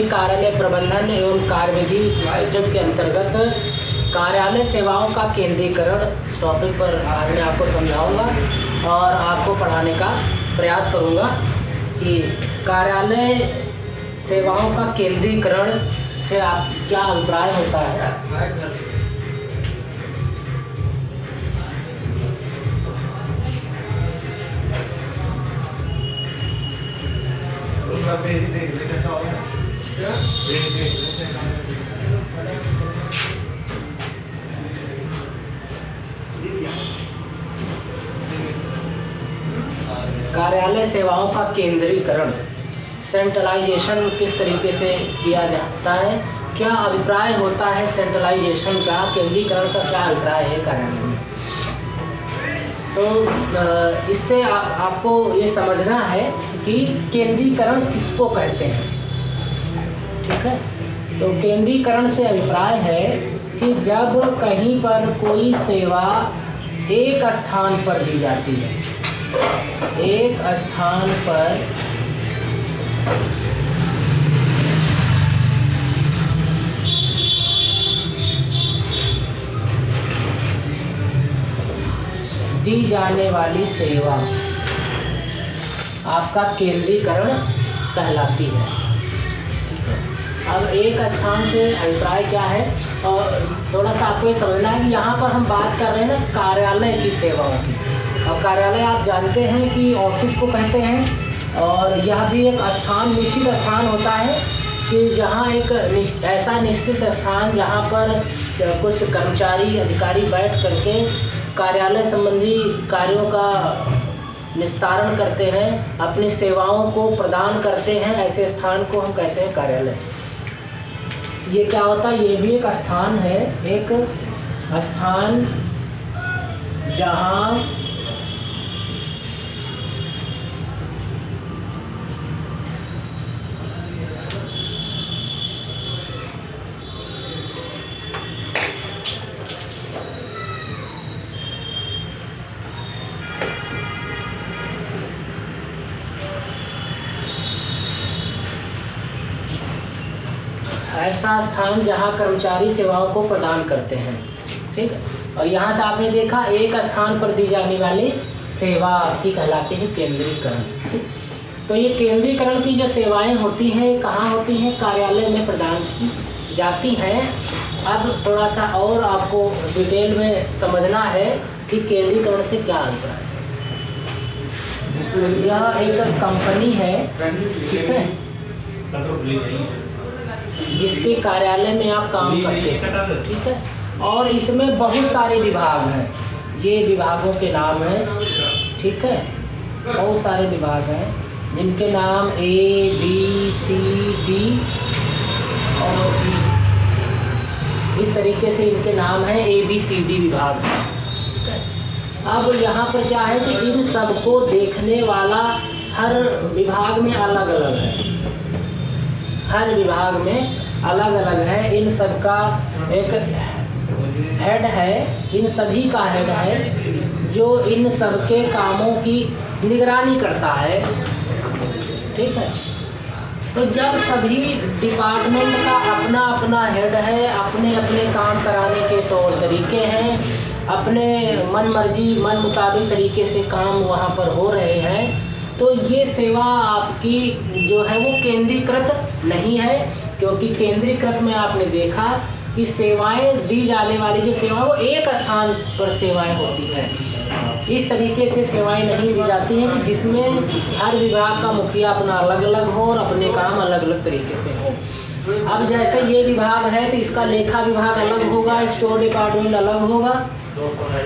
सार्वजनिक कार्यालय प्रबंधन एवं कार्यविधि सिस्टम के अंतर्गत कार्यालय सेवाओं का केंद्रीकरण इस टॉपिक पर आज मैं आपको समझाऊंगा और आपको पढ़ाने का प्रयास करूंगा कि कार्यालय सेवाओं का केंद्रीकरण से आप क्या अभिप्राय होता है। कार्यालय सेवाओं का केंद्रीकरण सेंट्रलाइजेशन किस तरीके से किया जाता है, क्या अभिप्राय होता है सेंट्रलाइजेशन का, केंद्रीकरण का क्या अभिप्राय है कार्यालय में। तो इससे आपको ये समझना है कि केंद्रीकरण किसको कहते हैं। ठीक है, तो केंद्रीकरण से अभिप्राय है कि जब कहीं पर कोई सेवा एक स्थान पर दी जाती है, एक स्थान पर दी जाने वाली सेवा आपका केंद्रीकरण कहलाती है। अब एक स्थान से अभिप्राय क्या है, और थोड़ा सा आपको ये समझना है कि यहाँ पर हम बात कर रहे हैं ना कार्यालय की सेवाओं की। अब कार्यालय आप जानते हैं कि ऑफिस को कहते हैं, और यह भी एक स्थान, निश्चित स्थान होता है कि जहाँ एक ऐसा निश्चित स्थान जहाँ पर कुछ कर्मचारी अधिकारी बैठ करके कार्यालय संबंधी कार्यों का निस्तारण करते हैं, अपनी सेवाओं को प्रदान करते हैं, ऐसे स्थान को हम कहते हैं कार्यालय। ये क्या होता है, ये भी एक स्थान है, एक स्थान जहाँ ऐसा स्थान जहां कर्मचारी सेवाओं को प्रदान करते हैं। ठीक है, और यहाँ से आपने देखा एक स्थान पर दी जाने वाली सेवा की कहलाती है केंद्रीकरण। तो ये केंद्रीकरण की जो सेवाएं होती हैं कहाँ होती हैं, कार्यालय में प्रदान की जाती हैं। अब थोड़ा सा और आपको डिटेल में समझना है कि केंद्रीकरण से क्या अभिप्राय है। यह एक कंपनी है, ठीक है, जिसके कार्यालय में आप काम करते हैं। ठीक है, और इसमें बहुत सारे विभाग हैं, ये विभागों के नाम हैं। ठीक है, बहुत सारे विभाग हैं जिनके नाम ABCD और इस तरीके से इनके नाम हैं, ABCD विभाग हैं। ठीक है, अब यहाँ पर क्या है कि इन सबको देखने वाला हर विभाग में अलग अलग है, हर विभाग में अलग अलग है। इन सब का एक हेड है, इन सभी का हेड है जो इन सब के कामों की निगरानी करता है। ठीक है, तो जब सभी डिपार्टमेंट का अपना अपना हेड है, अपने अपने काम कराने के तौर तरीके हैं, अपने मन मर्जी मन मुताबिक तरीके से काम वहाँ पर हो रहे हैं, तो ये सेवा आपकी जो है वो केंद्रीकृत नहीं है। क्योंकि केंद्रीकृत में आपने देखा कि सेवाएं दी जाने वाली जो सेवाएं वो एक स्थान पर सेवाएं होती हैं। इस तरीके से सेवाएं नहीं दी जाती हैं कि जिसमें हर विभाग का मुखिया अपना अलग अलग हो और अपने काम अलग अलग तरीके से हो। अब जैसे ये विभाग है तो इसका लेखा विभाग अलग होगा, स्टोर डिपार्टमेंट अलग होगा,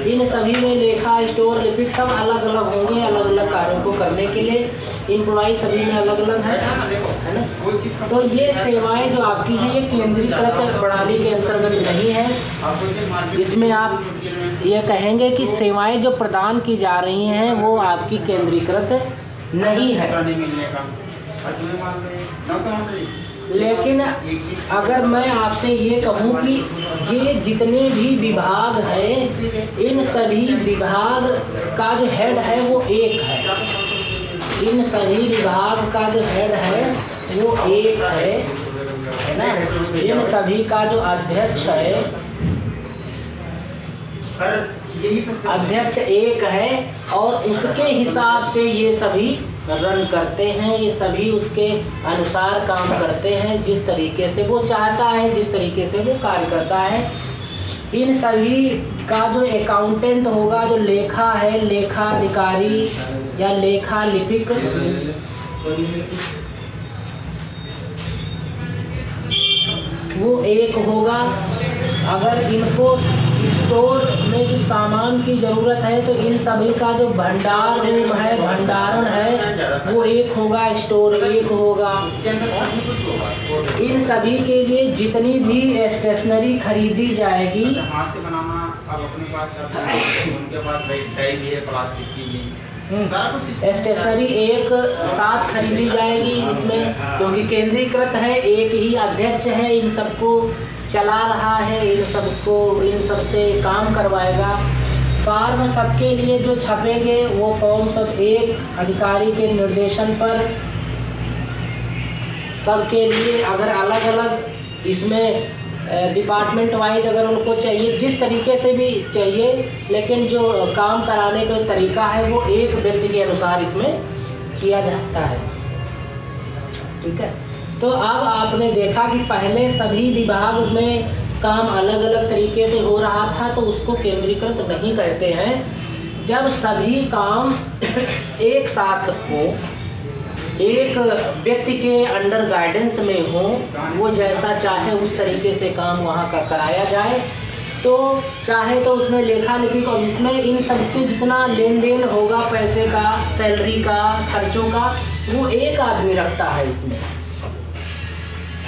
इन सभी में लेखा स्टोर लिपिक सब अलग अलग होंगे, अलग अलग कार्यों को करने के लिए एम्प्लॉई सभी में अलग अलग है ना। तो ये सेवाएं जो आपकी हैं ये केंद्रीकृत प्रणाली के अंतर्गत नहीं है। इसमें आप ये कहेंगे कि सेवाएं जो प्रदान की जा रही हैं वो आपकी केंद्रीकृत नहीं है। लेकिन अगर मैं आपसे ये कहूँ कि ये जितने भी विभाग हैं इन सभी विभाग का जो हेड है वो एक है, इन सभी विभाग का जो हेड है वो एक है, है ना। इन सभी का जो अध्यक्ष है, अध्यक्ष एक है और उसके हिसाब से ये सभी रन करते हैं, ये सभी उसके अनुसार काम करते हैं, जिस तरीके से वो चाहता है, जिस तरीके से वो कार्य करता है। इन सभी का जो अकाउंटेंट होगा, जो लेखा है, लेखाधिकारी या लेखा लिपिक, वो एक होगा। अगर इनको स्टोर में जो सामान की ज़रूरत है तो इन सभी का जो भंडार रूम है, भंडारण है, वो एक होगा, स्टोर एक होगा। इन सभी के लिए जितनी भी स्टेशनरी खरीदी जाएगी, हाथ से बनाना अब अपने पास उनके पास भी है, प्लास्टिक की भी स्टेशनरी एक साथ खरीदी जाएगी इसमें, क्योंकि केंद्रीकृत है, एक ही अध्यक्ष है, इन सबको चला रहा है, इन सब से काम करवाएगा। फॉर्म सबके लिए जो छपेंगे वो फॉर्म सब एक अधिकारी के निर्देशन पर सबके लिए, अगर अलग अलग इसमें डिपार्टमेंट वाइज अगर उनको चाहिए, जिस तरीके से भी चाहिए, लेकिन जो काम कराने का तरीका है वो एक व्यक्ति के अनुसार इसमें किया जाता है। ठीक है, तो अब आपने देखा कि पहले सभी विभाग में काम अलग अलग तरीके से हो रहा था, तो उसको केंद्रीकृत नहीं कहते हैं। जब सभी काम एक साथ हो, एक व्यक्ति के अंडर गाइडेंस में हो, वो जैसा चाहे उस तरीके से काम वहाँ का कराया जाए, तो चाहे तो उसमें लेखा लिपिक, और जिसमें इन सबके जितना लेन देन होगा पैसे का, सैलरी का, खर्चों का, वो एक आदमी रखता है इसमें।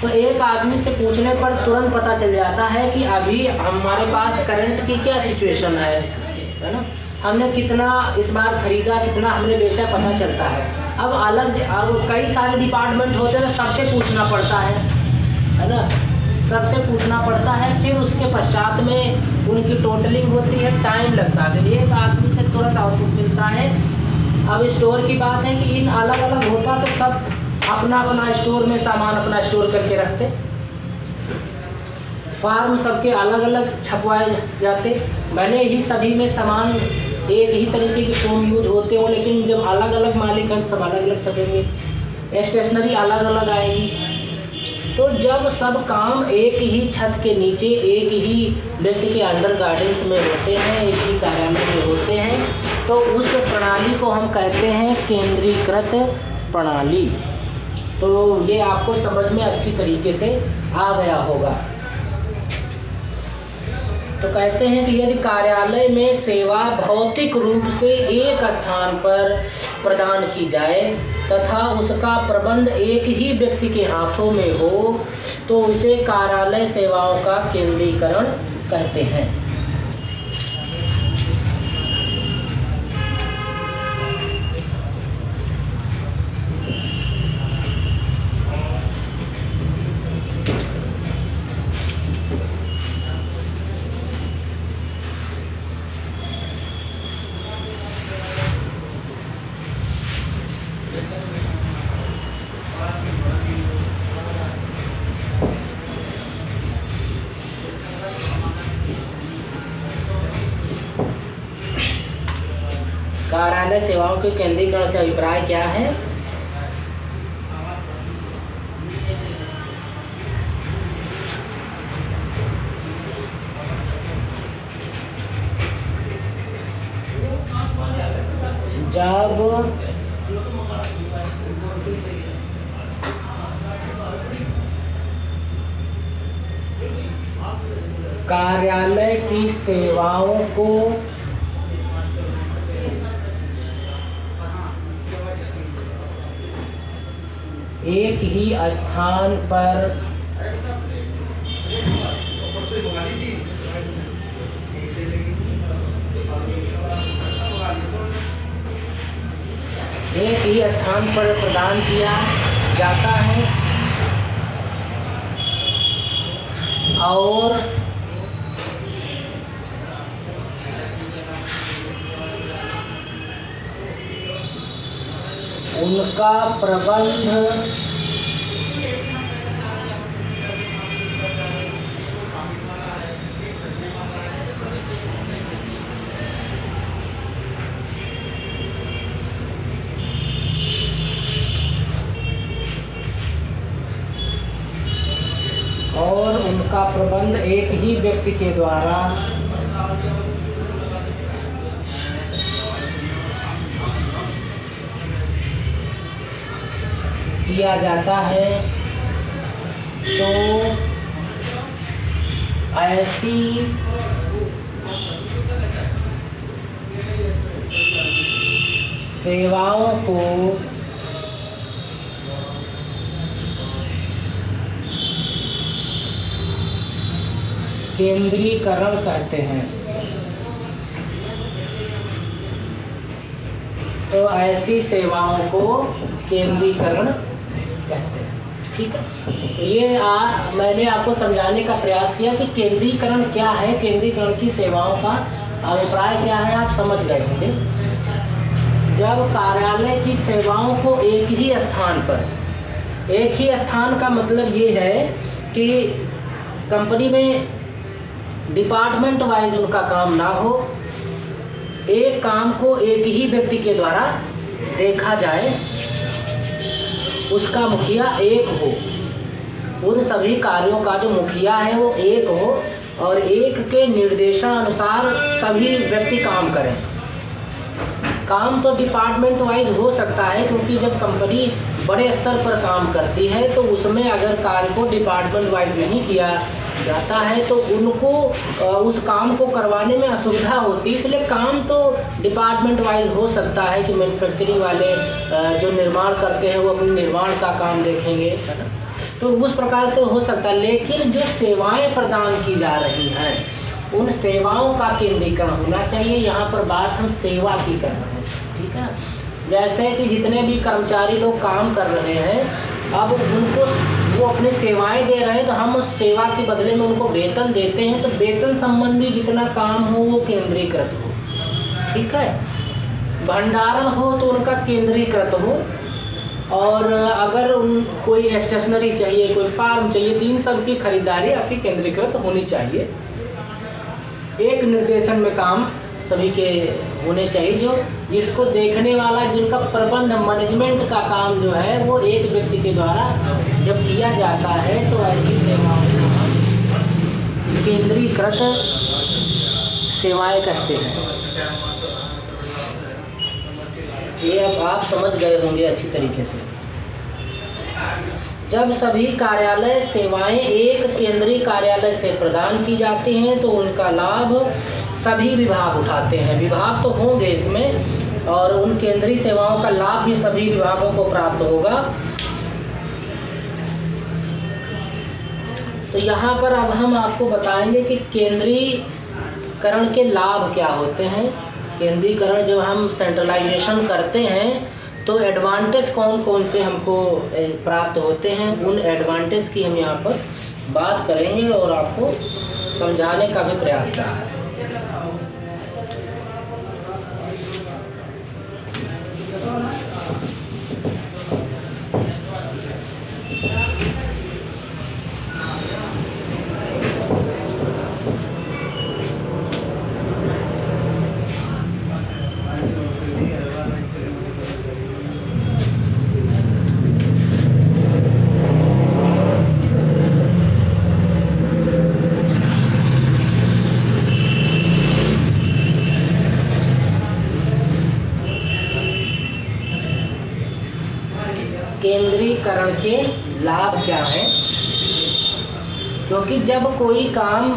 तो एक आदमी से पूछने पर तुरंत पता चल जाता है कि अभी हमारे पास करंट की क्या सिचुएशन है ना, हमने कितना इस बार खरीदा, कितना हमने बेचा, पता चलता है। अब कई सारे डिपार्टमेंट होते हैं, सबसे पूछना पड़ता है ना, सबसे पूछना पड़ता है, फिर उसके पश्चात में उनकी टोटलिंग होती है, टाइम लगता है। तो एक आदमी से तुरंत आउटपुट मिलता है। अब स्टोर की बात है कि इन अलग अलग होता तो सब अपना अपना स्टोर में सामान अपना स्टोर करके रखते, फार्म सबके अलग अलग छपवाए जाते, भले ही सभी में सामान एक ही तरीके की फॉर्म यूज होते हो, लेकिन जब अलग अलग मालिक हैं सब अलग अलग छपेंगे, स्टेशनरी अलग अलग आएगी। तो जब सब काम एक ही छत के नीचे, एक ही व्यक्ति के अंडर गाइडेंस में होते हैं, एक ही कार्यालय में होते हैं, तो उस प्रणाली को हम कहते हैं केंद्रीकृत प्रणाली। तो ये आपको समझ में अच्छी तरीके से आ गया होगा। तो कहते हैं कि यदि कार्यालय में सेवा भौतिक रूप से एक स्थान पर प्रदान की जाए तथा उसका प्रबंध एक ही व्यक्ति के हाथों में हो, तो इसे कार्यालय सेवाओं का केंद्रीकरण कहते हैं। कार्यालय सेवाओं के केंद्रीकरण से अभिप्राय क्या है? जब कार्यालय की सेवाओं को एक ही स्थान पर प्रदान किया जाता है और उनका प्रबंध का प्रबंध एक ही व्यक्ति के द्वारा किया जाता है तो ऐसी सेवाओं को केंद्रीकरण कहते हैं। तो ऐसी सेवाओं को केंद्रीकरण कहते हैं। ठीक है, तो ये मैंने आपको समझाने का प्रयास किया कि केंद्रीकरण क्या है, केंद्रीकरण की सेवाओं का अभिप्राय क्या है, आप समझ गए होंगे। जब कार्यालय की सेवाओं को एक ही स्थान पर, एक ही स्थान का मतलब ये है कि कंपनी में डिपार्टमेंट वाइज उनका काम ना हो, एक काम को एक ही व्यक्ति के द्वारा देखा जाए, उसका मुखिया एक हो, उन सभी कार्यों का जो मुखिया है वो एक हो और एक के निर्देशानुसार सभी व्यक्ति काम करें। काम तो डिपार्टमेंट वाइज हो सकता है, क्योंकि जब कंपनी बड़े स्तर पर काम करती है तो उसमें अगर कार्य को डिपार्टमेंट वाइज नहीं किया जाता है तो उनको उस काम को करवाने में असुविधा होती है। इसलिए काम तो डिपार्टमेंट वाइज हो सकता है कि मैन्युफैक्चरिंग वाले जो निर्माण करते हैं वो अपने निर्माण का काम देखेंगे, है ना, तो उस प्रकार से हो सकता है। लेकिन जो सेवाएं प्रदान की जा रही हैं उन सेवाओं का केंद्रीकरण होना चाहिए। यहाँ पर बात हम सेवा की कर रहे हैं। ठीक है, जैसे कि जितने भी कर्मचारी लोग काम कर रहे हैं, अब उनको वो अपनी सेवाएं दे रहे हैं तो हम उस सेवा के बदले में उनको वेतन देते हैं, तो वेतन संबंधी जितना काम हो वो केंद्रीकृत हो। ठीक है, भंडारण हो तो उनका केंद्रीकृत हो, और अगर उन कोई स्टेशनरी चाहिए, कोई फार्म चाहिए, तो इन सब की खरीदारी आपकी केंद्रीकृत होनी चाहिए। एक निर्देशन में काम सभी के होने चाहिए, जो जिसको देखने वाला, जिनका प्रबंध मैनेजमेंट का काम जो है वो एक व्यक्ति के द्वारा जब किया जाता है तो ऐसी सेवाओं को केंद्रीकृत सेवाएं कहते हैं। ये अब आप समझ गए होंगे अच्छी तरीके से। जब सभी कार्यालय सेवाएं एक केंद्रीय कार्यालय से प्रदान की जाती हैं तो उनका लाभ सभी विभाग उठाते हैं। विभाग तो होंगे इसमें, और उन केंद्रीय सेवाओं का लाभ भी सभी विभागों को प्राप्त होगा। तो यहाँ पर अब हम आपको बताएंगे कि केंद्रीकरण के लाभ क्या होते हैं। केंद्रीकरण जब हम सेंट्रलाइजेशन करते हैं तो एडवांटेज कौन कौन से हमको प्राप्त होते हैं, उन एडवांटेज की हम यहाँ पर बात करेंगे और आपको समझाने का भी प्रयास करा है। केंद्रीकरण के लाभ क्या हैं? क्योंकि जब कोई काम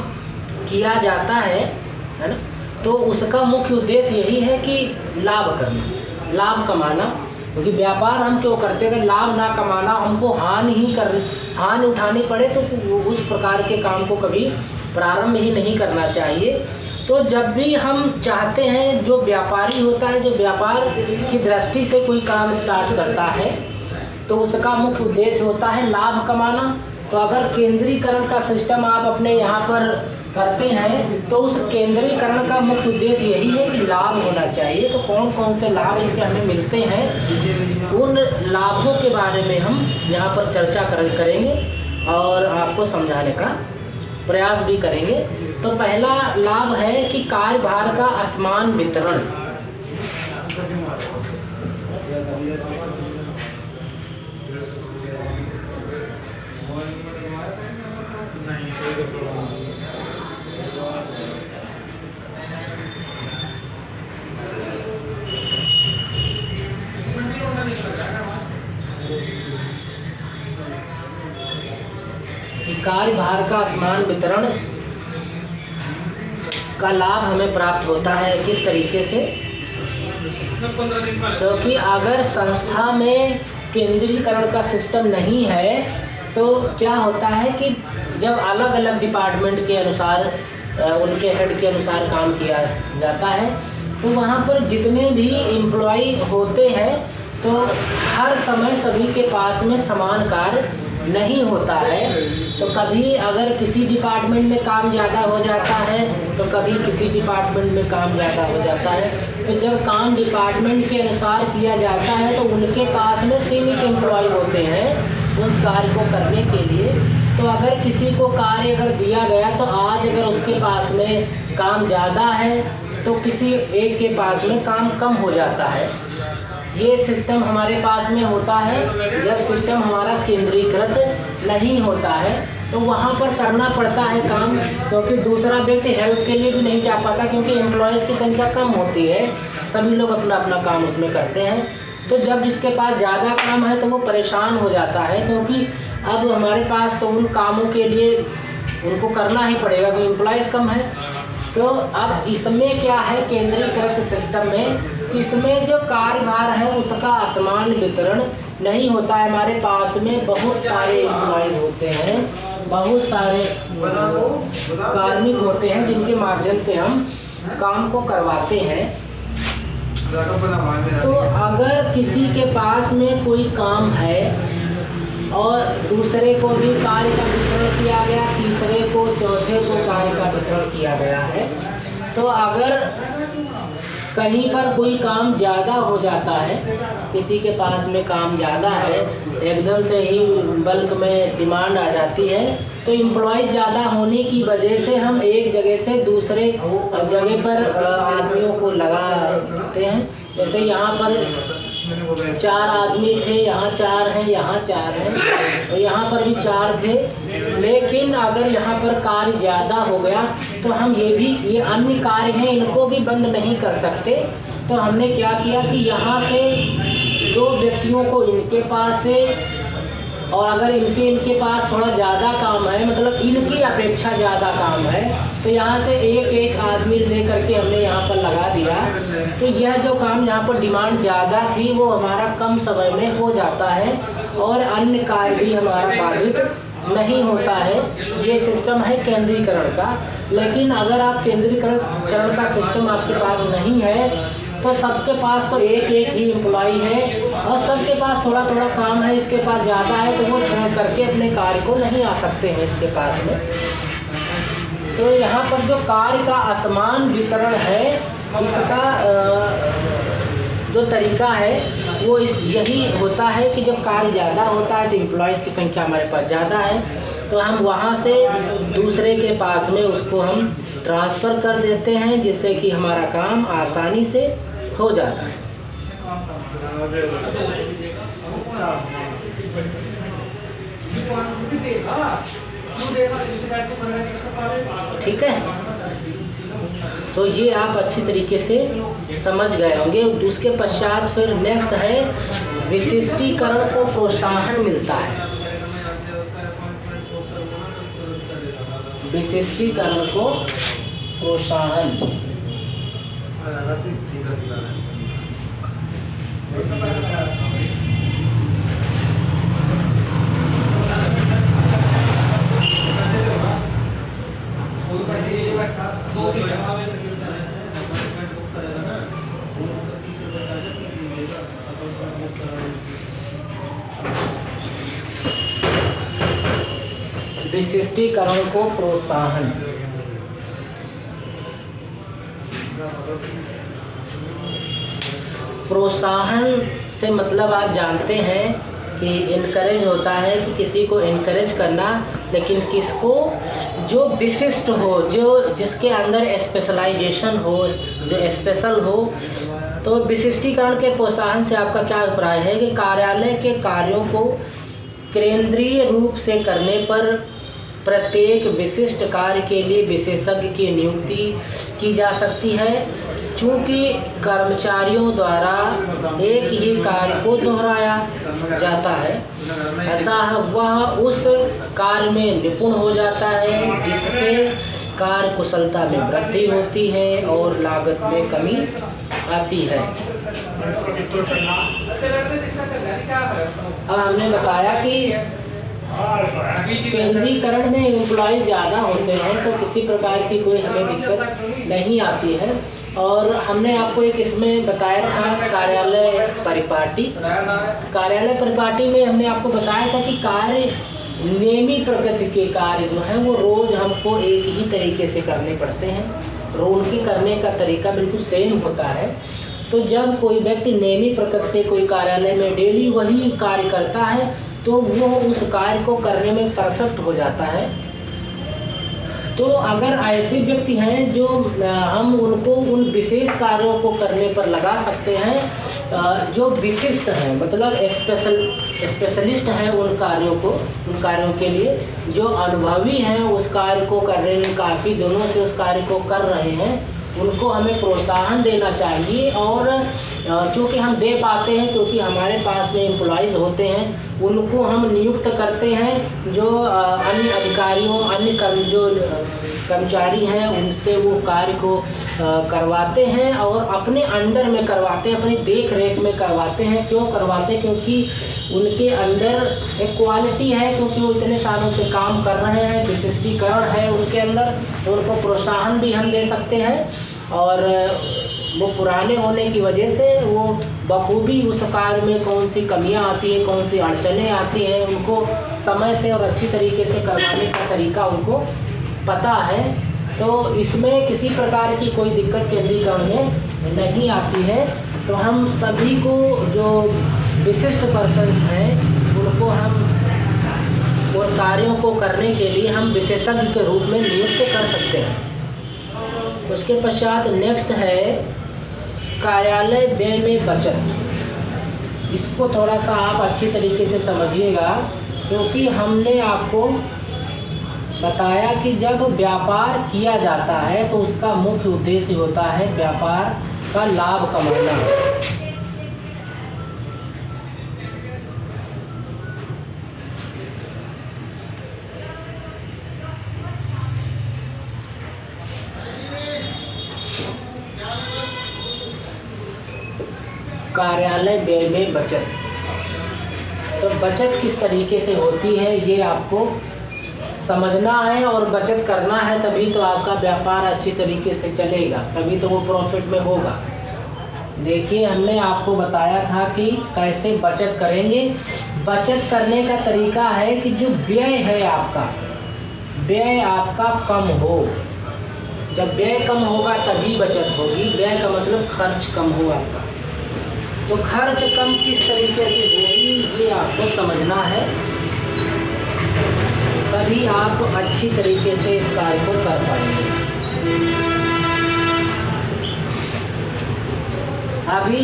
किया जाता है ना, तो उसका मुख्य उद्देश्य यही है कि लाभ करना, लाभ कमाना। क्योंकि व्यापार हम क्यों करते हैं? लाभ ना कमाना, हमको हानि उठानी पड़े तो उस प्रकार के काम को कभी प्रारंभ ही नहीं करना चाहिए। तो जब भी हम चाहते हैं, जो व्यापारी होता है, जो व्यापार की दृष्टि से कोई काम स्टार्ट करता है तो उसका मुख्य उद्देश्य होता है लाभ कमाना। तो अगर केंद्रीकरण का सिस्टम आप अपने यहाँ पर करते हैं तो उस केंद्रीकरण का मुख्य उद्देश्य यही है कि लाभ होना चाहिए। तो कौन कौन से लाभ इसके हमें मिलते हैं, उन लाभों के बारे में हम यहाँ पर चर्चा करेंगे और आपको समझाने का प्रयास भी करेंगे। तो पहला लाभ है कि कार्यभार का असमान वितरण। कार्यभार का असमान वितरण का लाभ हमें प्राप्त होता है किस तरीके से? क्योंकि अगर संस्था में केंद्रीकरण का सिस्टम नहीं है तो क्या होता है कि जब अलग अलग डिपार्टमेंट के अनुसार उनके हेड के अनुसार काम किया जाता है तो वहाँ पर जितने भी एम्प्लॉय होते हैं तो हर समय सभी के पास में समान कार्य नहीं होता है। तो कभी अगर किसी डिपार्टमेंट में काम ज़्यादा हो जाता है तो कभी किसी डिपार्टमेंट में काम ज़्यादा हो जाता है। तो जब काम डिपार्टमेंट के अनुसार किया जाता है तो उनके पास में सीमित एम्प्लॉय होते हैं उस कार्य को करने के लिए। तो अगर किसी को कार्य अगर दिया गया तो आज अगर उसके पास में काम ज़्यादा है तो किसी एक के पास में काम कम हो जाता है। ये सिस्टम हमारे पास में होता है जब सिस्टम हमारा केंद्रीकृत नहीं होता है तो वहाँ पर करना पड़ता है काम, क्योंकि दूसरा व्यक्ति हेल्प के लिए भी नहीं जा पाता क्योंकि एम्प्लॉयज़ की संख्या कम होती है, सभी लोग अपना अपना काम उसमें करते हैं। तो जब जिसके पास ज़्यादा काम है तो वो परेशान हो जाता है क्योंकि अब हमारे पास तो उन कामों के लिए उनको करना ही पड़ेगा क्योंकि एम्प्लॉयज़ कम है। तो अब इसमें क्या है केंद्रीकृत सिस्टम में, इसमें जो कार्यभार है उसका असमान वितरण नहीं होता है। हमारे पास में बहुत सारे एम्प्लॉयज़ होते हैं, बहुत सारे कार्मिक होते हैं जिनके माध्यम से हम काम को करवाते हैं। तो अगर किसी के पास में कोई काम है और दूसरे को भी कार्य का वितरण किया गया, तीसरे को चौथे को कार्य का वितरण किया गया है, तो अगर कहीं पर कोई काम ज़्यादा हो जाता है, किसी के पास में काम ज़्यादा है, एकदम से ही बल्क में डिमांड आ जाती है तो एम्प्लॉय ज़्यादा होने की वजह से हम एक जगह से दूसरे जगह पर आदमियों को लगाते हैं। जैसे यहाँ पर 4 आदमी थे, यहाँ 4 हैं, यहाँ 4 हैं और यहाँ पर भी 4 थे, लेकिन अगर यहाँ पर कार्य ज़्यादा हो गया तो हम ये अन्य कार्य हैं इनको भी बंद नहीं कर सकते। तो हमने क्या किया कि यहाँ से 2 व्यक्तियों को इनके पास से, और अगर इनके पास थोड़ा ज़्यादा काम है, मतलब इनकी अपेक्षा ज़्यादा काम है, तो यहाँ से एक आदमी लेकर के हमने यहाँ पर लगा दिया। तो यह जो काम यहाँ पर डिमांड ज़्यादा थी वो हमारा कम समय में हो जाता है और अन्य कार्य भी हमारा बाधित नहीं होता है। ये सिस्टम है केंद्रीकरण का। लेकिन अगर आप केंद्रीकरण का सिस्टम आपके पास नहीं है तो सबके पास तो एक ही एम्प्लॉय है और सबके पास थोड़ा थोड़ा काम है, इसके पास ज़्यादा है तो वो छोड़ करके अपने कार्य को नहीं आ सकते हैं इसके पास में। तो यहाँ पर जो कार्य का असमान वितरण है इसका जो तरीका है वो यही होता है कि जब कार्य ज़्यादा होता है तो एम्प्लॉयज़ की संख्या हमारे पास ज़्यादा है तो हम वहाँ से दूसरे के पास में उसको हम ट्रांसफ़र कर देते हैं जिससे कि हमारा काम आसानी से हो जाता है। ठीक है, तो ये आप अच्छी तरीके से समझ गए होंगे। उसके पश्चात फिर नेक्स्ट है विशिष्टीकरण को प्रोत्साहन मिलता है। विशिष्टीकरण को प्रोत्साहन विशिष्टीकरण को प्रोत्साहन। प्रोत्साहन से मतलब आप जानते हैं कि इनकरेज होता है कि किसी को इनकरेज करना, लेकिन किसको जो विशिष्ट हो, जो जिसके अंदर स्पेशलाइजेशन हो, जो स्पेशल हो। तो विशिष्टीकरण के प्रोत्साहन से आपका क्या अभिप्राय है कि कार्यालय के कार्यों को केंद्रीय रूप से करने पर प्रत्येक विशिष्ट कार्य के लिए विशेषज्ञ की नियुक्ति की जा सकती है। चूँकि कर्मचारियों द्वारा एक ही कार्य को दोहराया जाता है, अतः वह उस कार्य में निपुण हो जाता है, जिससे कार्य कुशलता में वृद्धि होती है और लागत में कमी आती है। अब हमने बताया कि केंद्रीकरण में एम्प्लॉय ज़्यादा होते हैं तो किसी प्रकार की कोई हमें दिक्कत नहीं आती है। और हमने आपको एक इसमें बताया था कार्यालय परिपाटी। कार्यालय परिपाटी में हमने आपको बताया था कि कार्य नियमित प्रकृति के कार्य जो हैं वो रोज़ हमको एक ही तरीके से करने पड़ते हैं, उनके करने का तरीका बिल्कुल सेम होता है। तो जब कोई व्यक्ति नियमित प्रकृति से कोई कार्यालय में डेली वही कार्य करता है तो वो उस कार्य को करने में परफेक्ट हो जाता है। तो अगर ऐसे व्यक्ति हैं जो हम उनको उन विशेष कार्यों को करने पर लगा सकते हैं जो विशिष्ट हैं, मतलब स्पेशलिस्ट हैं उन कार्यों के लिए, जो अनुभवी हैं उस कार्य को करने में, काफ़ी दिनों से उस कार्य को कर रहे हैं, उनको हमें प्रोत्साहन देना चाहिए। और चूँकि हम दे पाते हैं क्योंकि हमारे पास में एम्प्लॉइज़ होते हैं, उनको हम नियुक्त करते हैं जो अन्य अधिकारियों, जो कर्मचारी हैं उनसे वो कार्य को करवाते हैं और अपने अंडर में करवाते हैं, अपनी देख रेख में करवाते हैं। क्यों करवाते हैं? क्योंकि उनके अंदर एक क्वालिटी है, क्योंकि वो इतने सालों से काम कर रहे हैं, विशिष्टीकरण है उनके अंदर, तो उनको प्रोत्साहन भी हम दे सकते हैं। और वो पुराने होने की वजह से वो बखूबी उस कार्य में कौन सी कमियां आती हैं, कौन सी अड़चनें आती हैं, उनको समय से और अच्छी तरीके से करवाने का तरीका उनको पता है। तो इसमें किसी प्रकार की कोई दिक्कत केंद्रीकरण में नहीं आती है। तो हम सभी को जो विशिष्ट पर्सन हैं उनको हम उन कार्यों को करने के लिए हम विशेषज्ञ के रूप में नियुक्त कर सकते हैं। उसके पश्चात नेक्स्ट है कार्यालय व्यय में बचत। इसको थोड़ा सा आप अच्छी तरीके से समझिएगा, क्योंकि हमने आपको बताया कि जब व्यापार किया जाता है तो उसका मुख्य उद्देश्य होता है व्यापार का लाभ कमाना। कार्यालय व्यय में बचत, तो बचत किस तरीके से होती है ये आपको समझना है और बचत करना है, तभी तो आपका व्यापार अच्छी तरीके से चलेगा, तभी तो वो प्रॉफिट में होगा। देखिए हमने आपको बताया था कि कैसे बचत करेंगे। बचत करने का तरीका है कि जो व्यय है आपका, व्यय आपका कम हो। जब व्यय कम होगा तभी बचत होगी। व्यय का मतलब खर्च कम हो आपका। तो खर्च कम किस तरीके से होगी ये आपको समझना है, तभी आप अच्छी तरीके से इस कार्य को कर पाएंगे। अभी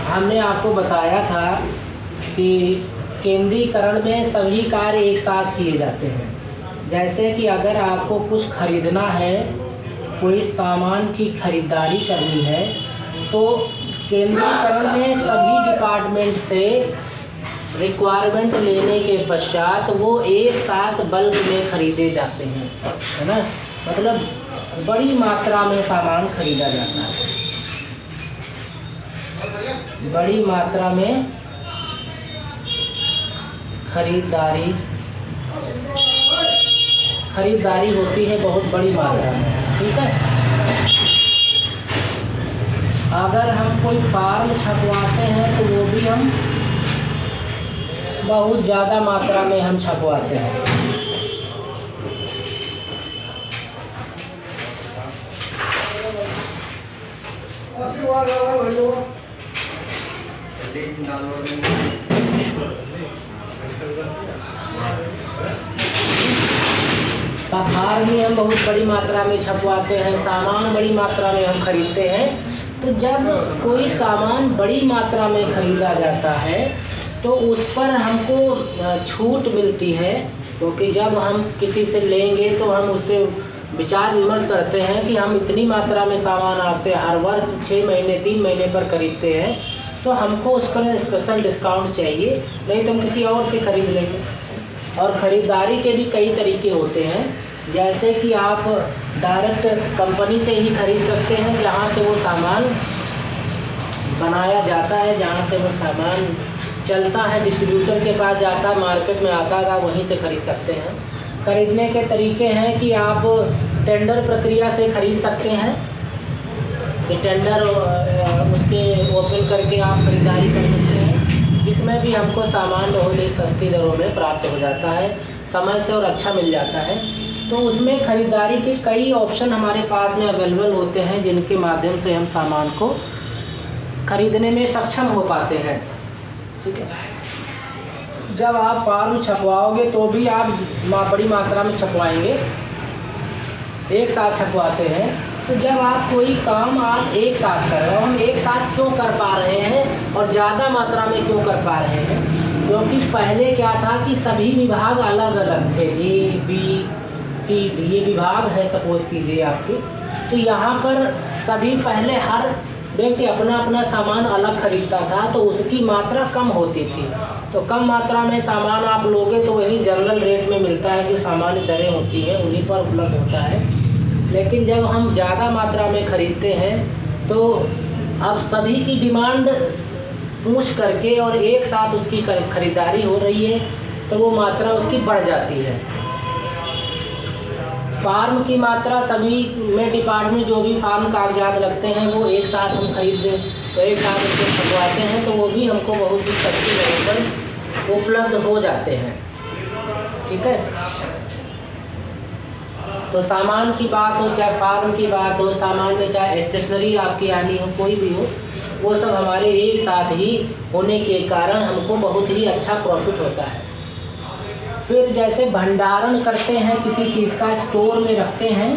हमने आपको बताया था कि केंद्रीकरण में सभी कार्य एक साथ किए जाते हैं। जैसे कि अगर आपको कुछ खरीदना है, कोई सामान की खरीदारी करनी है, तो केंद्रीकरण में सभी डिपार्टमेंट से रिक्वायरमेंट लेने के पश्चात वो एक साथ बल्क में खरीदे जाते हैं, है ना। मतलब बड़ी मात्रा में सामान खरीदा जाता है, बड़ी मात्रा में खरीदारी होती है बहुत बड़ी मात्रा में, ठीक है। अगर हम कोई फॉर्म छपवाते हैं तो वो भी हम बहुत ज़्यादा मात्रा में हम छपवाते हैं। फॉर्म भी हम बहुत बड़ी मात्रा में छपवाते हैं, सामान बड़ी मात्रा में हम खरीदते हैं। तो जब कोई सामान बड़ी मात्रा में खरीदा जाता है तो उस पर हमको छूट मिलती है, क्योंकि जब हम किसी से लेंगे तो हम उससे विचार विमर्श करते हैं कि हम इतनी मात्रा में सामान आपसे हर वर्ष 6 महीने 3 महीने पर खरीदते हैं, तो हमको उस पर स्पेशल डिस्काउंट चाहिए, नहीं तो हम किसी और से खरीद लेंगे। और ख़रीदारी के भी कई तरीके होते हैं, जैसे कि आप डायरेक्ट कंपनी से ही खरीद सकते हैं, जहाँ से वो सामान बनाया जाता है, जहाँ से वो सामान चलता है, डिस्ट्रीब्यूटर के पास जाता है, मार्केट में आता है, वहीं से खरीद सकते हैं। खरीदने के तरीके हैं कि आप टेंडर प्रक्रिया से खरीद सकते हैं, कि टेंडर उसके ओपन करके आप खरीदारी कर सकते हैं, जिसमें भी हमको सामान बहुत ही सस्ती दरों में प्राप्त हो जाता है, समय से और अच्छा मिल जाता है। तो उसमें ख़रीदारी के कई ऑप्शन हमारे पास में अवेलेबल होते हैं, जिनके माध्यम से हम सामान को खरीदने में सक्षम हो पाते हैं। ठीक है, जब आप फॉर्म छपवाओगे तो भी आप बड़ी मात्रा में छपवाएंगे, एक साथ छपवाते हैं। तो जब आप कोई काम आप एक साथ कर रहे हो, हम एक साथ क्यों कर पा रहे हैं और ज़्यादा मात्रा में क्यों कर पा रहे हैं, क्योंकि पहले क्या था कि सभी विभाग अलग अलग थे, A, B, C, D ये विभाग है सपोज़ कीजिए आपके। तो यहाँ पर सभी पहले हर व्यक्ति अपना अपना सामान अलग खरीदता था, तो उसकी मात्रा कम होती थी। तो कम मात्रा में सामान आप लोगे तो वही जनरल रेट में मिलता है, जो सामान्य दरें होती हैं उन्हीं पर उपलब्ध होता है। लेकिन जब हम ज़्यादा मात्रा में ख़रीदते हैं तो अब सभी की डिमांड पूछ करके और एक साथ उसकी खरीदारी हो रही है, तो वो मात्रा उसकी बढ़ जाती है। फार्म की मात्रा सभी में डिपार्टमेंट जो भी फार्म कागजात लगते हैं वो एक साथ हम खरीदते तो एक साथ उसको छपवाते हैं, तो वो भी हमको बहुत ही सस्ती दरों पर उपलब्ध हो जाते हैं। ठीक है, तो सामान की बात हो, चाहे फार्म की बात हो, सामान में चाहे स्टेशनरी आपकी आनी हो, कोई भी हो, वो सब हमारे एक साथ ही होने के कारण हमको बहुत ही अच्छा प्रॉफिट होता है। फिर जैसे भंडारण करते हैं, किसी चीज़ का स्टोर में रखते हैं,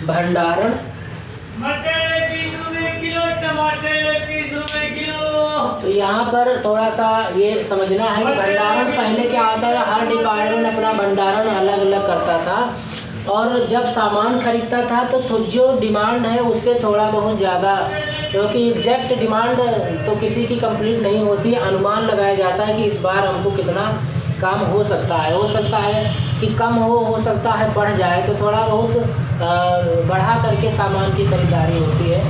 भंडारण मटर 20 रुपए किलो, टमाटर 30 रुपए किलो। तो यहाँ पर थोड़ा सा ये समझना है कि भंडारण पहले क्या होता था, हर डिपार्टमेंट अपना भंडारण अलग अलग करता था, और जब सामान खरीदता था तो जो डिमांड है उससे थोड़ा बहुत ज़्यादा, क्योंकि एग्जैक्ट डिमांड तो किसी की कंप्लीट नहीं होती, अनुमान लगाया जाता है कि इस बार हमको कितना काम हो सकता है कि कम हो सकता है बढ़ जाए, तो थोड़ा बहुत बढ़ा करके सामान की खरीदारी होती है।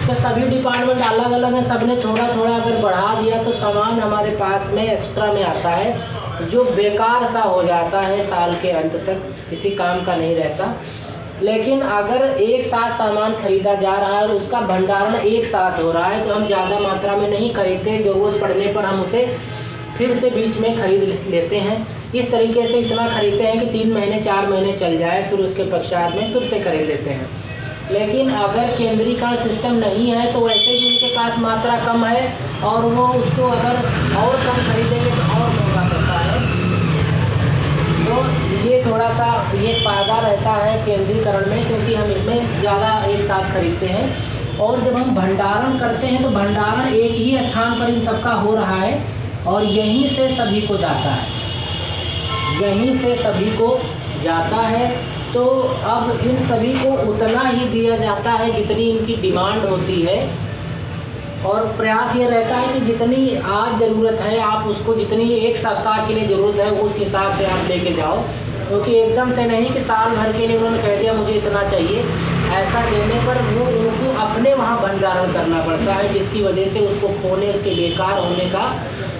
तो सभी डिपार्टमेंट अलग अलग हैं, सब ने थोड़ा थोड़ा अगर बढ़ा दिया तो सामान हमारे पास में एक्स्ट्रा में आता है, जो बेकार सा हो जाता है, साल के अंत तक किसी काम का नहीं रहता। लेकिन अगर एक साथ सामान खरीदा जा रहा है और उसका भंडारण एक साथ हो रहा है, तो हम ज़्यादा मात्रा में नहीं खरीदते, ज़रूरत पड़ने पर हम उसे फिर से बीच में खरीद लेते हैं। इस तरीके से इतना खरीदते हैं कि 3 महीने 4 महीने चल जाए, फिर उसके पश्चात में फिर से खरीद लेते हैं। लेकिन अगर केंद्रीकरण सिस्टम नहीं है तो वैसे भी उनके पास मात्रा कम है और वो उसको अगर और कम खरीदेंगे तो और महंगा पड़ता है। तो ये थोड़ा सा ये फ़ायदा रहता है केंद्रीकरण में, क्योंकि हम इसमें ज़्यादा एक साथ खरीदते हैं। और जब हम भंडारण करते हैं तो भंडारण एक ही स्थान पर इन सबका हो रहा है और यहीं से सभी को जाता है, यहीं से सभी को जाता है। तो अब इन सभी को उतना ही दिया जाता है जितनी इनकी डिमांड होती है, और प्रयास ये रहता है कि जितनी आज ज़रूरत है आप उसको, जितनी एक सप्ताह के लिए ज़रूरत है उस हिसाब से आप लेके जाओ, क्योंकि एकदम से नहीं कि साल भर के लिए उन्होंने कह दिया मुझे इतना चाहिए। ऐसा देने पर वो उनको अपने वहाँ भंडारण करना पड़ता है, जिसकी वजह से उसको खोने, उसके बेकार होने का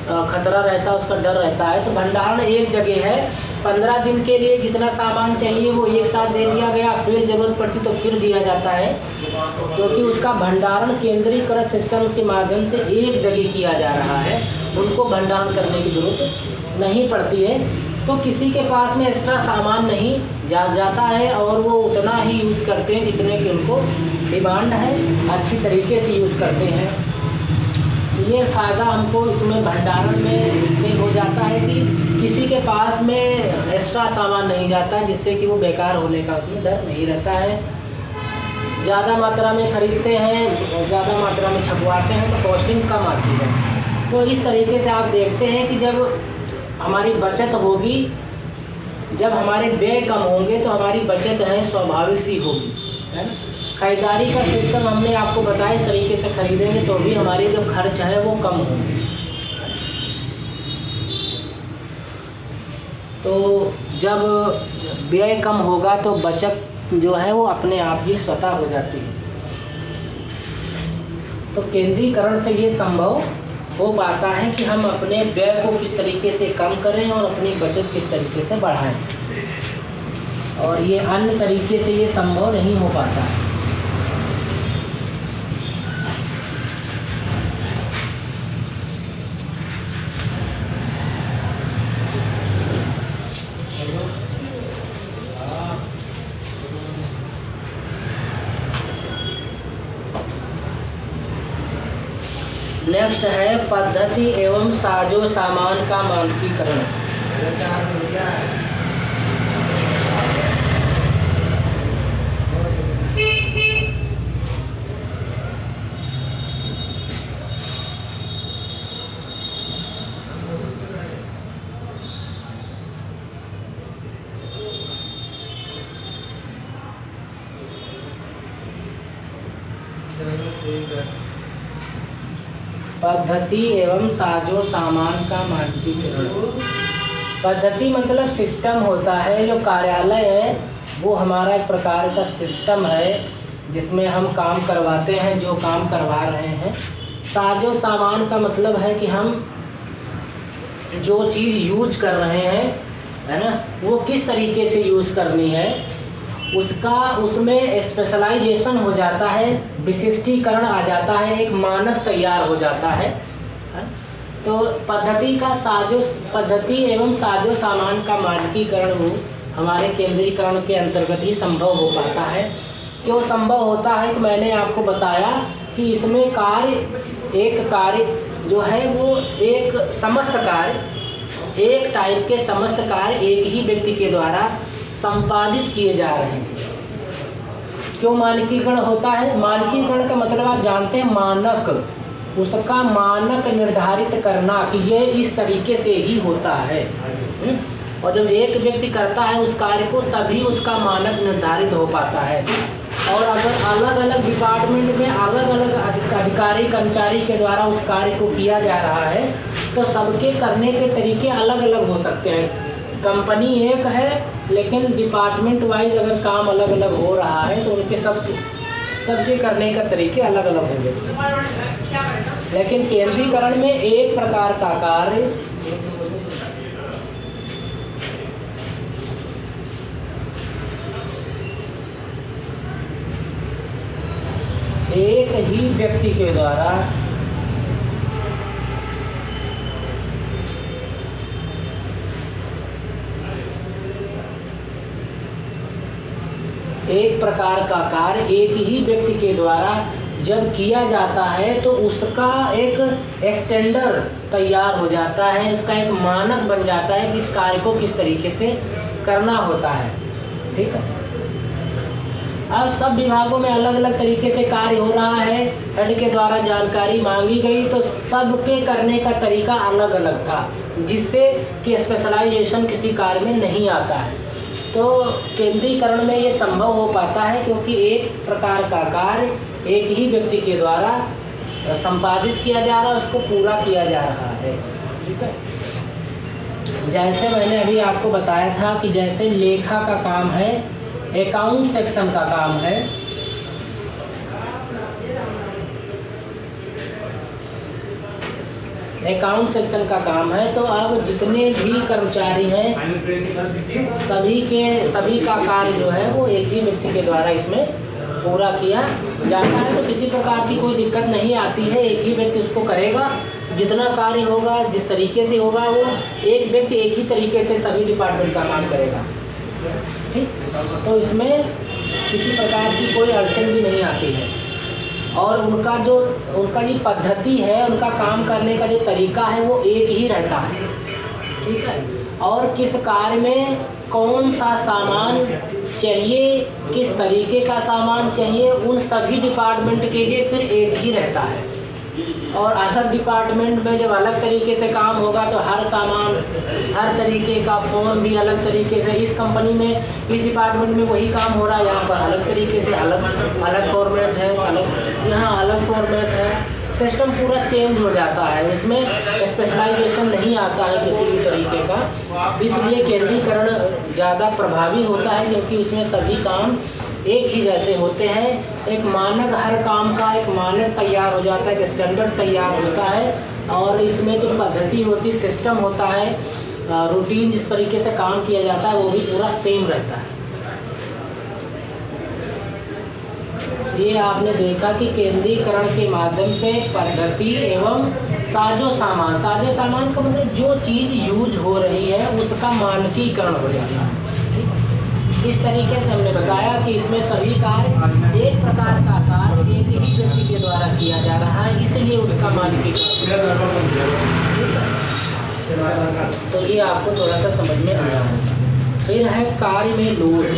खतरा रहता है, उसका डर रहता है। तो भंडारण एक जगह है, 15 दिन के लिए जितना सामान चाहिए वो एक साथ दे दिया गया, फिर ज़रूरत पड़ती तो फिर दिया जाता है, क्योंकि उसका भंडारण केंद्रीकृत सिस्टम के माध्यम से एक जगह किया जा रहा है, उनको भंडारण करने की ज़रूरत नहीं पड़ती है। तो किसी के पास में एक्स्ट्रा सामान नहीं जाता है और वो उतना ही यूज़ करते हैं जितने की उनको डिमांड है, अच्छी तरीके से यूज़ करते हैं। ये फ़ायदा हमको इसमें भंडारण में से हो जाता है कि किसी के पास में एक्स्ट्रा सामान नहीं जाता, जिससे कि वो बेकार होने का उसमें डर नहीं रहता है। ज़्यादा मात्रा में ख़रीदते हैं, ज़्यादा मात्रा में छपवाते हैं तो कॉस्टिंग कम आती है। तो इस तरीके से आप देखते हैं कि जब हमारी बचत होगी, जब हमारे व्यय कम होंगे तो हमारी बचत है स्वाभाविक सी होगी, है ना। खरीदारी का सिस्टम हमने आपको बताया, इस तरीके से खरीदेंगे तो भी हमारे जो खर्च है वो कम होंगे। तो जब व्यय कम होगा तो बचत जो है वो अपने आप ही स्वतः हो जाती है। तो केंद्रीकरण से ये संभव हो पाता है कि हम अपने व्यय को किस तरीके से कम करें और अपनी बचत किस तरीके से बढ़ाएं, और ये अन्य तरीके से ये संभव नहीं हो पाता है। नेक्स्ट है पद्धति एवं साजो सामान का मानकीकरण। पद्धति एवं साजो सामान का मानकीकरण। पद्धति मतलब सिस्टम होता है, जो कार्यालय है वो हमारा एक प्रकार का सिस्टम है जिसमें हम काम करवाते हैं, जो काम करवा रहे हैं। साजो सामान का मतलब है कि हम जो चीज़ यूज कर रहे हैं, है ना, वो किस तरीके से यूज़ करनी है, उसमें स्पेशलाइजेशन हो जाता है, विशिष्टीकरण आ जाता है, एक मानक तैयार हो जाता है। तो पद्धति एवं साजो सामान का मानकीकरण हो हमारे केंद्रीकरण के अंतर्गत ही संभव हो पाता है। क्यों संभव होता है कि मैंने आपको बताया कि इसमें एक कार्य जो है वो एक समस्त कार्य, एक टाइप के समस्त कार्य एक ही व्यक्ति के द्वारा संपादित किए जा रहे हैं। क्यों मानकीकरण होता है? मानकीकरण का मतलब आप जानते हैं मानक, उसका मानक निर्धारित करना कि ये इस तरीके से ही होता है। और जब एक व्यक्ति करता है उस कार्य को, तभी उसका मानक निर्धारित हो पाता है। और अगर अलग अलग डिपार्टमेंट में अलग अलग अधिकारी कर्मचारी के द्वारा उस कार्य को किया जा रहा है तो सबके करने के तरीके अलग अलग हो सकते हैं। कंपनी एक है लेकिन डिपार्टमेंट वाइज अगर काम अलग अलग हो रहा है तो उनके सबके करने का तरीके अलग अलग होंगे। लेकिन केंद्रीकरण में एक प्रकार का कार्य एक ही व्यक्ति के द्वारा एक प्रकार का कार्य एक ही व्यक्ति के द्वारा जब किया जाता है तो उसका एक स्टैंडर्ड तैयार हो जाता है, उसका एक मानक बन जाता है कि इस कार्य को किस तरीके से करना होता है। ठीक है। अब सब विभागों में अलग अलग तरीके से कार्य हो रहा है, हेड के द्वारा जानकारी मांगी गई तो सबके करने का तरीका अलग अलग था, जिससे कि स्पेशलाइजेशन किसी कार्य में नहीं आता है। तो केंद्रीकरण में ये संभव हो पाता है क्योंकि एक प्रकार का कार्य एक ही व्यक्ति के द्वारा संपादित किया जा रहा है, उसको पूरा किया जा रहा है। ठीक है। जैसे मैंने अभी आपको बताया था कि जैसे लेखा का काम है, अकाउंट सेक्शन का काम है, अकाउंट सेक्शन का काम है, तो अब जितने भी कर्मचारी हैं सभी का कार्य जो है वो एक ही व्यक्ति के द्वारा इसमें पूरा किया जाता है। तो किसी प्रकार की कोई दिक्कत नहीं आती है, एक ही व्यक्ति उसको करेगा। जितना कार्य होगा, जिस तरीके से होगा, वो एक व्यक्ति एक ही तरीके से सभी डिपार्टमेंट का काम करेगा। ठीक। तो इसमें किसी प्रकार की कोई अड़चन भी नहीं आती है। और उनका ये पद्धति है, उनका काम करने का जो तरीका है वो एक ही रहता है। ठीक है। और किस कार्य में कौन सा सामान चाहिए, किस तरीके का सामान चाहिए, उन सभी डिपार्टमेंट के लिए फिर एक ही रहता है। और अलग डिपार्टमेंट में जब अलग तरीके से काम होगा तो हर सामान, हर तरीके का फ़ोन भी अलग तरीके से, इस कंपनी में इस डिपार्टमेंट में वही काम हो रहा है, यहाँ पर अलग तरीके से अलग फॉर्मेट है, यहाँ अलग फॉर्मेट है, सिस्टम पूरा चेंज हो जाता है, उसमें स्पेशलाइजेशन नहीं आता है किसी भी तरीके का। इसलिए केंद्रीकरण ज़्यादा प्रभावी होता है क्योंकि उसमें सभी काम एक ही जैसे होते हैं। एक मानक, हर काम का एक मानक तैयार हो जाता है, एक स्टैंडर्ड तैयार होता है और इसमें जो पद्धति होती, सिस्टम होता है, रूटीन जिस तरीके से काम किया जाता है वो भी पूरा सेम रहता है। ये आपने देखा कि केंद्रीकरण के माध्यम से पद्धति एवं साजो सामान का मतलब जो चीज़ यूज हो रही है उसका मानकीकरण हो जाता है। इस तरीके से हमने बताया कि इसमें सभी कार्य एक प्रकार का कार्य एक ही व्यक्ति के द्वारा किया जा रहा है, इसलिए उसका मानकीकरण। तो ये आपको थोड़ा सा समझ में आया है। फिर है कार्य में लोच।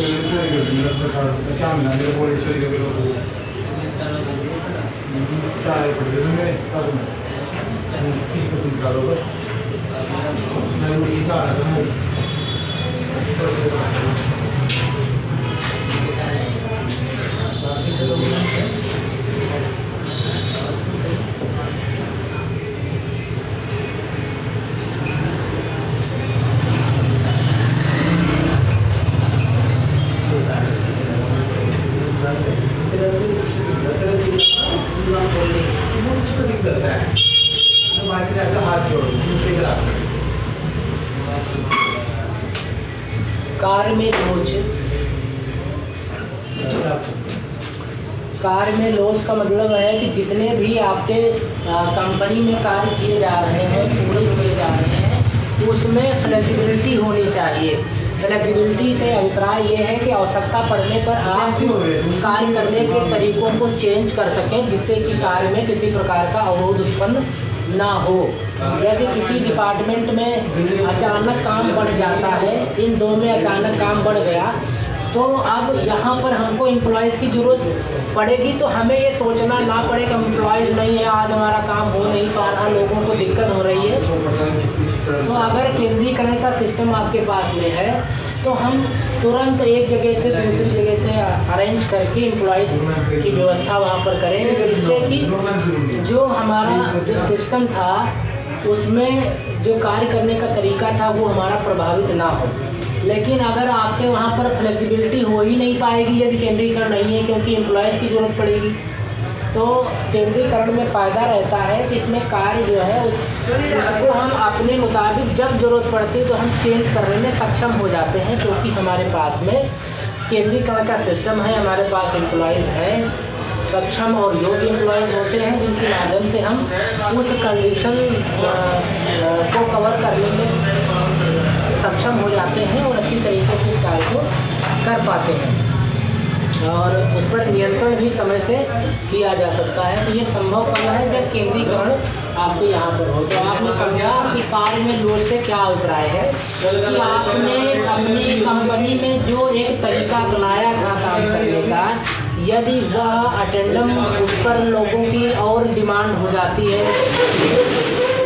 कार्य में लोच का मतलब है कि जितने भी आपके कंपनी में कार्य किए जा रहे हैं, पूरे किए जा रहे हैं, उसमें फ्लेक्सिबिलिटी होनी चाहिए। फ्लेक्सिबिलिटी से अभिप्राय ये है कि आवश्यकता पड़ने पर आप कार्य करने के तरीकों को चेंज कर सकें जिससे कि कार्य में किसी प्रकार का अवरोध उत्पन्न ना हो। यदि किसी डिपार्टमेंट में अचानक काम बढ़ जाता है, इन दो में अचानक काम बढ़ गया, तो अब यहाँ पर हमको एम्प्लॉयज़ की ज़रूरत पड़ेगी, तो हमें ये सोचना ना पड़े कि एम्प्लॉयज़ नहीं है, आज हमारा काम हो नहीं पा रहा, लोगों को दिक्कत हो रही है। तो अगर केंद्रीकरण का सिस्टम आपके पास में है तो हम तुरंत एक जगह से दूसरी जगह से अरेंज करके एम्प्लॉयज़ की व्यवस्था वहाँ पर करेंगे, जिससे कि जो हमारा जो सिस्टम था उसमें जो कार्य करने का तरीका था वो हमारा प्रभावित ना हो। लेकिन अगर आपके वहाँ पर फ्लेक्सिबिलिटी हो ही नहीं पाएगी यदि केंद्रीकरण नहीं है, क्योंकि एम्प्लॉयज़ की ज़रूरत पड़ेगी, तो केंद्रीकरण में फ़ायदा रहता है कि इसमें कार्य जो है उसको हम अपने मुताबिक जब ज़रूरत पड़ती है तो हम चेंज करने में सक्षम हो जाते हैं, क्योंकि हमारे पास में केंद्रीकरण का सिस्टम है, हमारे पास एम्प्लॉयज़ हैं, सक्षम और योग्य एम्प्लॉयज़ होते हैं जिनके माध्यम से हम उस कंडीशन को कवर करने में सक्षम हो जाते हैं और अच्छी तरीके से इस कार्य को कर पाते हैं और उस पर नियंत्रण भी समय से किया जा सकता है। तो ये संभव कब है? जब केंद्रीकरण आपके यहाँ पर हो। तो आपने समझा कि कार्य में लोच से क्या अभिप्राय है कि आपने अपनी कंपनी में जो एक तरीका अपनाया था काम करने का, यदि वह अटेंडम उस पर लोगों की और डिमांड हो जाती है,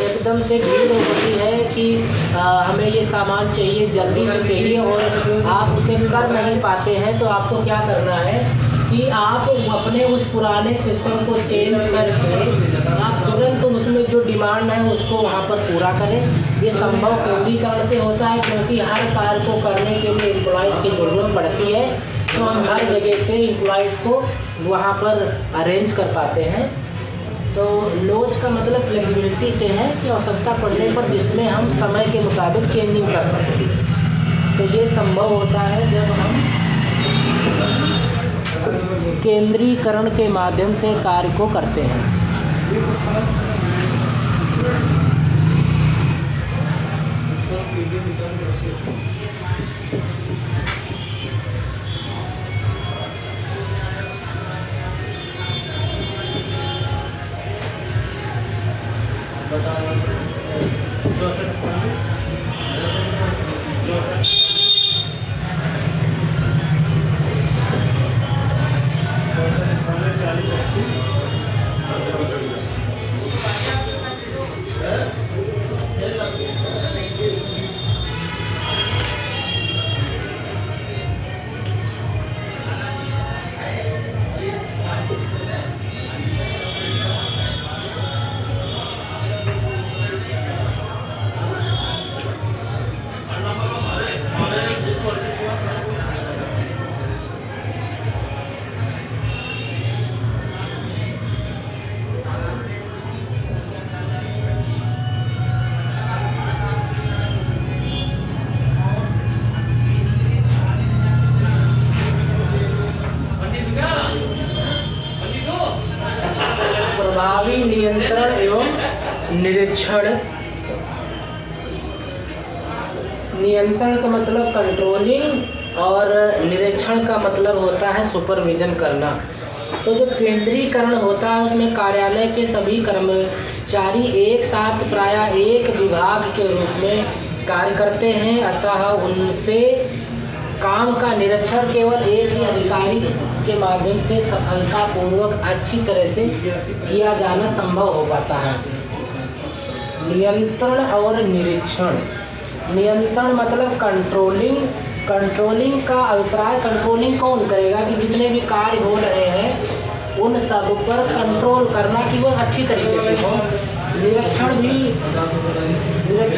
एकदम से भीड़ होती है कि हमें ये सामान चाहिए, जल्दी से चाहिए और आप उसे कर नहीं पाते हैं, तो आपको क्या करना है कि आप अपने उस पुराने सिस्टम को चेंज करके आप तुरंत उसमें जो डिमांड है उसको वहाँ पर पूरा करें। ये संभव केंद्रीकरण से होता है, क्योंकि हर कार्य को करने के लिए एम्प्लॉयज़ की ज़रूरत पड़ती है, तो हम हर जगह से एम्प्लॉयज़ को वहाँ पर अरेंज कर पाते हैं। तो लोच का मतलब फ्लेक्सिबिलिटी से है कि आवश्यकता पड़ने पर जिसमें हम समय के मुताबिक चेंजिंग कर सकें। तो ये संभव होता है जब हम केंद्रीकरण के माध्यम से कार्य को करते हैं। प्रभावी नियंत्रण एवं निरीक्षण। नियंत्रण का मतलब कंट्रोलिंग और निरीक्षण का मतलब होता है सुपरविजन करना। तो जो केंद्रीकरण होता है उसमें कार्यालय के सभी कर्मचारी एक साथ प्रायः एक विभाग के रूप में कार्य करते हैं, अतः उनसे काम का निरीक्षण केवल एक ही अधिकारी के माध्यम से सफलतापूर्वक अच्छी तरह से किया जाना संभव हो पाता है। नियंत्रण और निरीक्षण। नियंत्रण मतलब कंट्रोलिंग का अभिप्राय कंट्रोलिंग कौन करेगा कि जितने भी कार्य हो रहे हैं उन सब पर कंट्रोल करना कि वो अच्छी तरीके से हो। निरीक्षण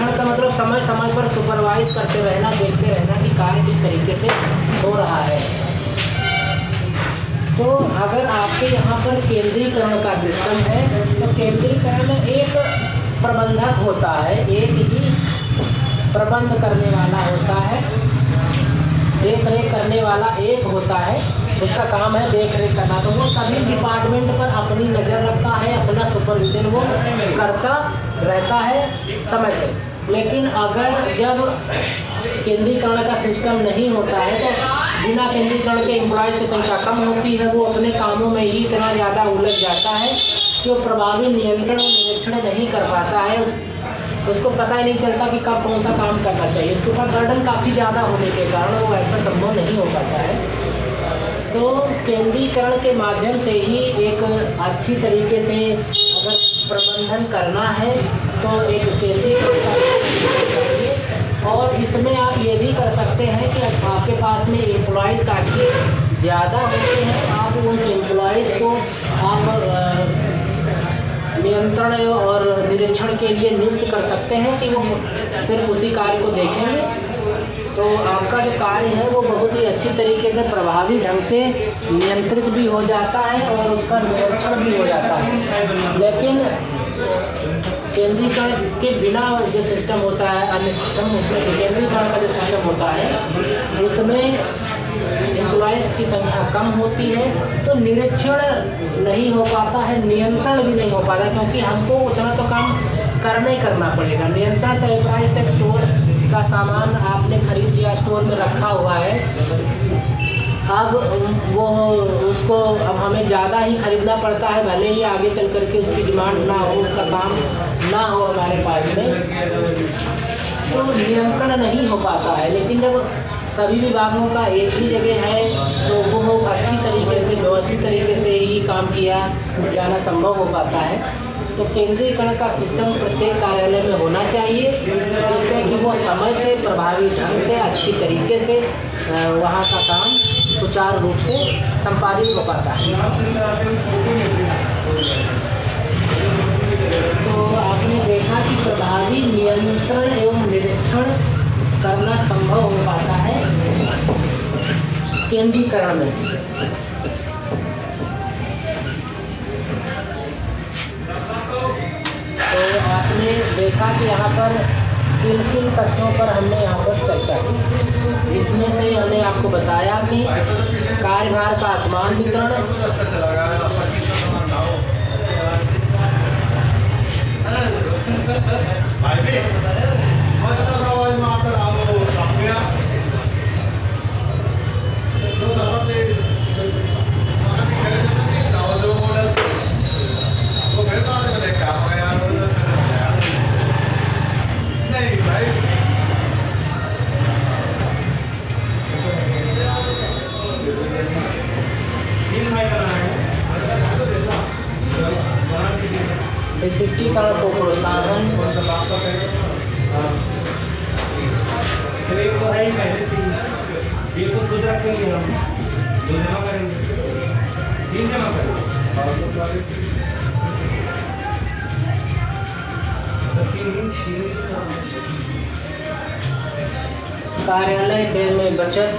का मतलब समय समय पर सुपरवाइज करते रहना, देखते रहना कि कार्य किस तरीके से हो रहा है। तो अगर आपके यहाँ पर केंद्रीकरण का सिस्टम है तो केंद्रीकरण में एक प्रबंधक होता है, एक ही प्रबंध करने वाला होता है, देख रेख करने वाला एक होता है, उसका काम है देख रेख करना। तो वो सभी डिपार्टमेंट पर अपनी नज़र रखता है, अपना सुपरविजन वो करता रहता है समय से। लेकिन अगर जब केंद्रीकरण का सिस्टम नहीं होता है तो बिना केंद्रीकरण के एम्प्लॉयज़ की संख्या कम होती है, वो अपने कामों में ही इतना ज़्यादा उलझ जाता है कि वो प्रभावी नियंत्रण और निरीक्षण नहीं कर पाता है। उसको पता ही नहीं चलता कि कब कौन सा काम करना चाहिए। उसके ऊपर बर्डन काफ़ी ज़्यादा होने के कारण वो ऐसा संभव नहीं हो पाता है। तो केंद्रीकरण के माध्यम से ही एक अच्छी तरीके से अगर प्रबंधन करना है तो एक केंद्रीकरण चाहिए। और इसमें आप ये भी कर सकते हैं कि आपके पास में एम्प्लॉयज़ काफ़ी ज़्यादा होते हैं, आप उन एम्प्लॉयज़ को आप नियंत्रण और निरीक्षण के लिए नियुक्त कर सकते हैं कि वो सिर्फ उसी कार्य को देखेंगे। तो आपका जो कार्य है वो बहुत ही अच्छी तरीके से प्रभावी ढंग से नियंत्रित भी हो जाता है और उसका निरीक्षण भी हो जाता है। लेकिन केंद्रीकरण के बिना जो सिस्टम होता है, अन्य सिस्टम, उसमें केंद्रीकरण का जो सिस्टम होता है उसमें एम्प्लॉयज़ की संख्या कम होती है, तो निरीक्षण नहीं हो पाता है, नियंत्रण भी नहीं हो पाता, क्योंकि हमको उतना तो काम करना ही करना पड़ेगा। नियंत्रण से अभिप्राय से स्टोर का सामान आपने खरीद लिया, स्टोर में रखा हुआ है, अब वो उसको अब हमें ज़्यादा ही खरीदना पड़ता है, भले ही आगे चल करके उसकी डिमांड ना हो, उसका काम ना हो हमारे पास में, तो नियंत्रण नहीं हो पाता है। लेकिन जब सभी विभागों का एक ही जगह है तो वो अच्छी तरीके से व्यवस्थित तरीके से ही काम किया जाना संभव हो पाता है। तो केंद्रीकरण का सिस्टम प्रत्येक कार्यालय में होना चाहिए, जिससे कि वो समय से प्रभावी ढंग से अच्छी तरीके से वहाँ का काम सुचारू रूप से संपादित हो पाता है। तो आपने देखा कि प्रभावी नियंत्रण एवं निरीक्षण करना संभव हो पाता है केंद्रीकरण में। तो आपने देखा कि यहाँ पर किन किन तथ्यों पर हमने यहाँ पर चर्चा की। इसमें से हमने आपको बताया कि कार्यभार का असमान वितरण, विशिष्टीकरण को प्रोत्साहन, ये तो खुद रखेंगे हम, 2 जमा करेंगे, 3 जमा करेंगे, कार्यालय व्यय में बचत,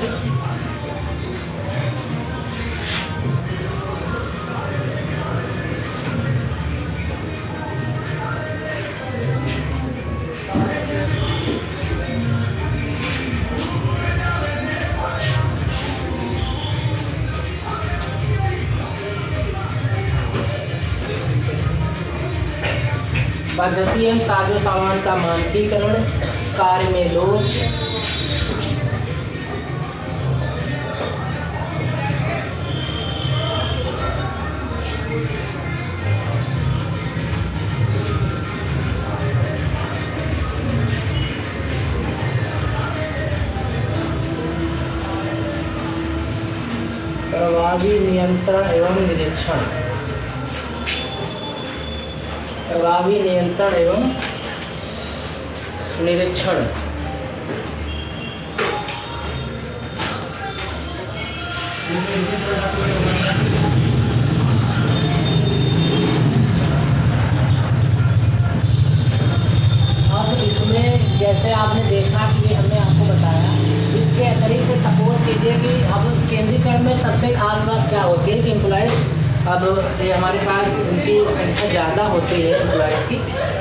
पद्धति एवं साजो सामान का मानकीकरण, कार्य में लोच, प्रभावी नियंत्रण एवं निरीक्षण, प्रभावी नियंत्रण एवं निरीक्षण, अब इसमें जैसे आपने देखा कि ये हमने आपको बताया, इसके अतिरिक्त सपोज कीजिए कि अब केंद्रीकरण में सबसे खास बात क्या होती है कि एम्प्लॉयज़, अब ये हमारे पास उनकी संख्या ज़्यादा होती है एम्प्लॉयज़ की,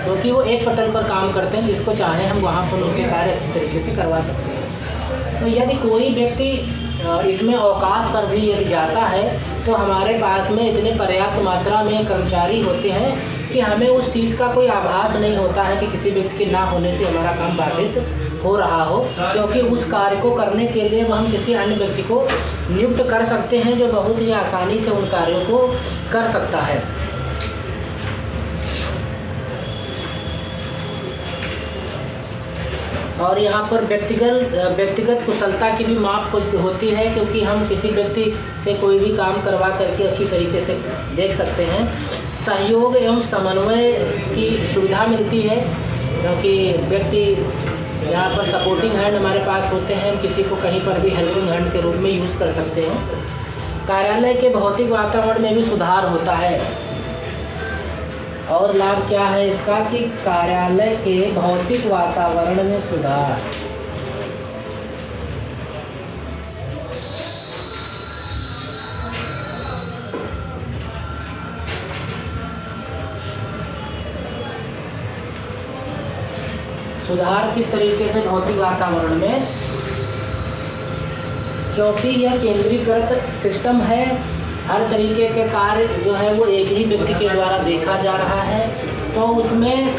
क्योंकि वो एक पटल पर काम करते हैं, जिसको चाहें हम वहाँ पर उनके कार्य अच्छी तरीके से करवा सकते हैं। तो यदि कोई व्यक्ति इसमें अवकाश पर भी यदि जाता है तो हमारे पास में इतने पर्याप्त मात्रा में कर्मचारी होते हैं कि हमें उस चीज़ का कोई आभास नहीं होता है कि किसी व्यक्ति के ना होने से हमारा काम बाधित हो रहा हो, क्योंकि उस कार्य को करने के लिए हम किसी अन्य व्यक्ति को नियुक्त कर सकते हैं जो बहुत ही आसानी से उन कार्यों को कर सकता है। और यहाँ पर व्यक्तिगत कुशलता की भी माप होती है, क्योंकि हम किसी व्यक्ति से कोई भी काम करवा करके अच्छी तरीके से देख सकते हैं। सहयोग एवं समन्वय की सुविधा मिलती है, क्योंकि व्यक्ति यहाँ पर सपोर्टिंग हैंड हमारे पास होते हैं, हम किसी को कहीं पर भी हेल्पिंग हैंड के रूप में यूज़ कर सकते हैं। कार्यालय के भौतिक वातावरण में भी सुधार होता है। और लाभ क्या है इसका कि कार्यालय के भौतिक वातावरण में सुधार, सुधार किस तरीके से भौतिक वातावरण में, क्योंकि यह केंद्रीकृत सिस्टम है, हर तरीके के कार्य जो है वो एक ही व्यक्ति के द्वारा देखा जा रहा है, तो उसमें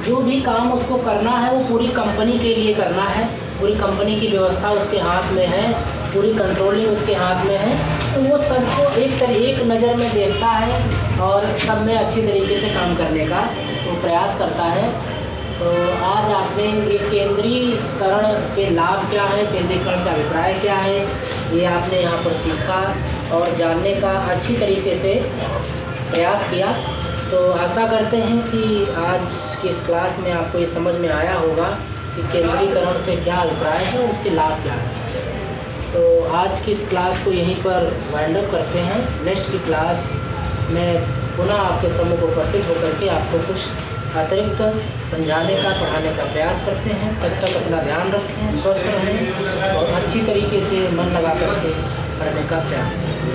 जो भी काम उसको करना है वो पूरी कंपनी के लिए करना है, पूरी कंपनी की व्यवस्था उसके हाथ में है, पूरी कंट्रोलिंग उसके हाथ में है, तो वो सबको एक नज़र में देखता है और सब में अच्छी तरीके से काम करने का वो प्रयास करता है। तो आज आपने ये केंद्रीकरण के लाभ क्या है, केंद्रीकरण का अभिप्राय क्या है, ये आपने यहाँ पर सीखा और जानने का अच्छी तरीके से प्रयास किया। तो आशा करते हैं कि आज की इस क्लास में आपको ये समझ में आया होगा कि केंद्रीकरण से क्या अभिप्राय है और उसके लाभ क्या है। तो आज की इस क्लास को यहीं पर वाइंड अप करते हैं। नेक्स्ट की क्लास में पुनः आपके सम्मुख उपस्थित होकर के आपको कुछ अतिरिक्त समझाने का, पढ़ाने का प्रयास करते हैं। तब तक अपना ध्यान रखें, स्वस्थ रहें और अच्छी तरीके से मन लगा करके पढ़ने का प्रयास करें।